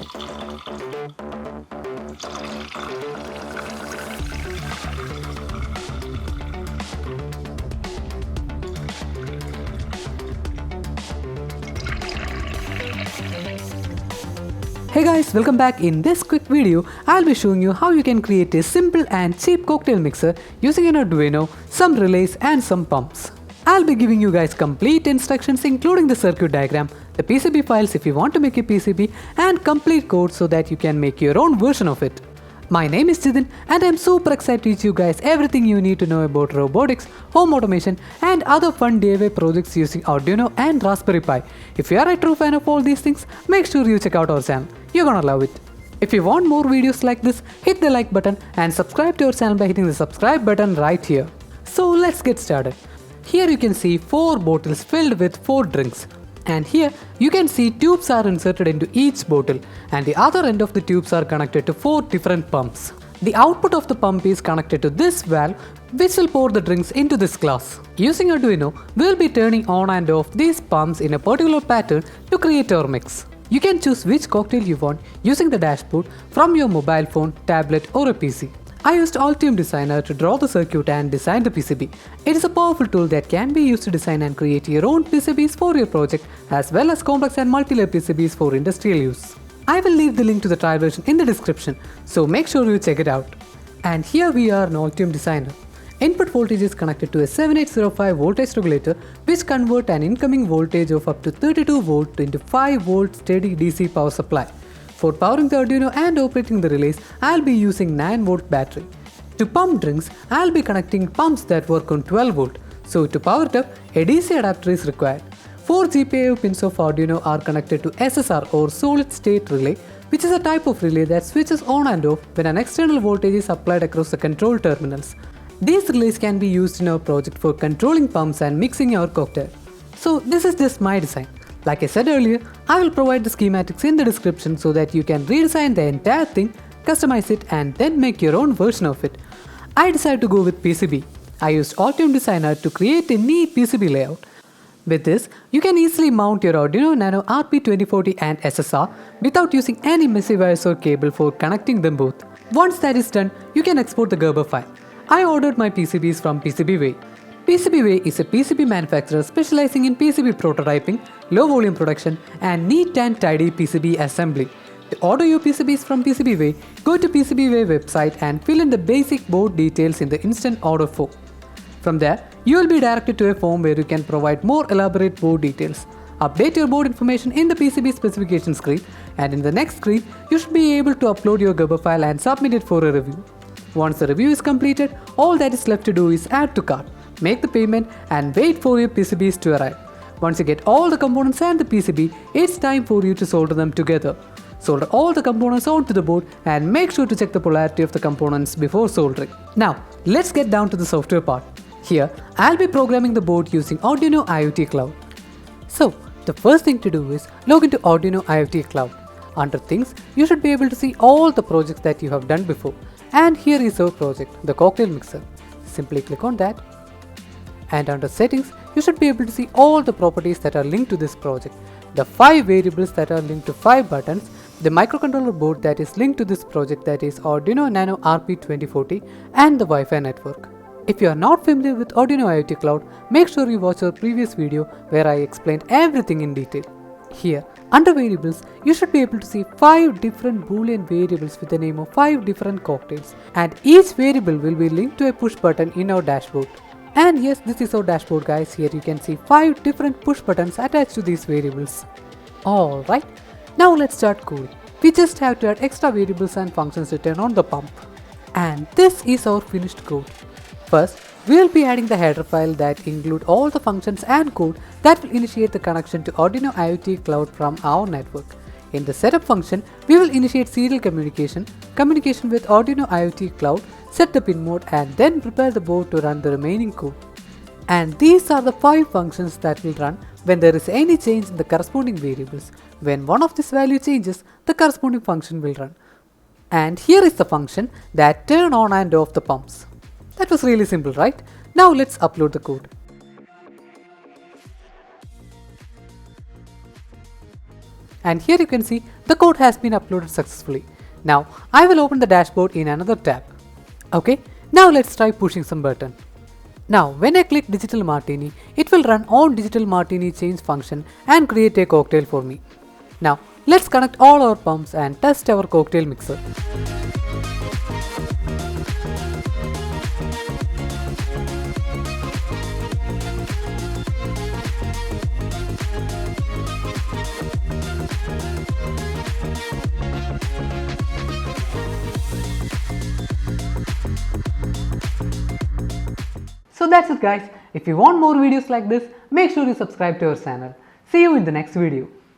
Hey guys, welcome back. In this quick video, I'll be showing you how you can create a simple and cheap cocktail mixer using an Arduino, some relays and some pumps. I'll be giving you guys complete instructions including the circuit diagram, the PCB files if you want to make a PCB and complete code so that you can make your own version of it. My name is Jidin and I'm super excited to teach you guys everything you need to know about robotics, home automation and other fun DIY projects using Arduino and Raspberry Pi. If you are a true fan of all these things, make sure you check out our channel. You're gonna love it. If you want more videos like this, hit the like button and subscribe to our channel by hitting the subscribe button right here. So let's get started. Here you can see 4 bottles filled with 4 drinks. And here you can see tubes are inserted into each bottle and the other end of the tubes are connected to 4 different pumps. The output of the pump is connected to this valve which will pour the drinks into this glass. Using Arduino, we will be turning on and off these pumps in a particular pattern to create our mix. You can choose which cocktail you want using the dashboard from your mobile phone, tablet or a PC. I used Altium Designer to draw the circuit and design the PCB. It is a powerful tool that can be used to design and create your own PCBs for your project as well as complex and multi-layer PCBs for industrial use. I will leave the link to the trial version in the description, so make sure you check it out. And here we are in Altium Designer. Input voltage is connected to a 7805 voltage regulator which converts an incoming voltage of up to 32 volt into 5 volt steady DC power supply. For powering the Arduino and operating the relays, I'll be using 9 volt battery. To pump drinks, I'll be connecting pumps that work on 12 volt. So to power it up, a DC adapter is required. 4 GPIO pins of Arduino are connected to SSR or solid state relay, which is a type of relay that switches on and off when an external voltage is applied across the control terminals. These relays can be used in our project for controlling pumps and mixing our cocktail. So this is just my design. Like I said earlier, I will provide the schematics in the description so that you can redesign the entire thing, customize it and then make your own version of it. I decided to go with PCB. I used Altium Designer to create a neat PCB layout. With this, you can easily mount your Arduino Nano RP2040 and SSR without using any messy wires or cable for connecting them both. Once that is done, you can export the Gerber file. I ordered my PCBs from PCBWay. PCBWay is a PCB manufacturer specializing in PCB prototyping, low volume production and neat and tidy PCB assembly. To order your PCBs from PCBWay, go to PCBWay website and fill in the basic board details in the instant order form. From there, you will be directed to a form where you can provide more elaborate board details. Update your board information in the PCB specification screen and in the next screen, you should be able to upload your Gerber file and submit it for a review. Once the review is completed, all that is left to do is add to cart, make the payment and wait for your PCBs to arrive. Once you get all the components and the PCB, it's time for you to solder them together. Solder all the components onto the board and make sure to check the polarity of the components before soldering. Now, let's get down to the software part. Here, I'll be programming the board using Arduino IoT Cloud. So, the first thing to do is log into Arduino IoT Cloud. Under Things, you should be able to see all the projects that you have done before. And here is our project, the cocktail mixer. Simply click on that. And under Settings, you should be able to see all the properties that are linked to this project. The 5 variables that are linked to 5 buttons, the microcontroller board that is linked to this project that is Arduino Nano RP2040 and the Wi-Fi network. If you are not familiar with Arduino IoT Cloud, make sure you watch our previous video where I explained everything in detail. Here, under Variables, you should be able to see 5 different boolean variables with the name of 5 different cocktails and each variable will be linked to a push button in our dashboard. And yes, this is our dashboard guys. Here you can see 5 different push buttons attached to these variables. Alright, now let's start coding. We just have to add extra variables and functions to turn on the pump. And this is our finished code. First, we will be adding the header file that include all the functions and code that will initiate the connection to Arduino IoT Cloud from our network. In the setup function, we will initiate serial communication with Arduino IoT Cloud, set the pin mode and then prepare the board to run the remaining code. And these are the 5 functions that will run when there is any change in the corresponding variables. When one of this value changes, the corresponding function will run. And here is the function that turn on and off the pumps. That was really simple, right? Now let's upload the code. and here you can see the code has been uploaded successfully. Now I will open the dashboard in another tab. Okay, now let's try pushing some button. Now when I click digital martini, it will run on digital martini change function and create a cocktail for me. Now let's connect all our pumps and test our cocktail mixer. So that's it guys. If you want more videos like this, make sure you subscribe to our channel. See you in the next video.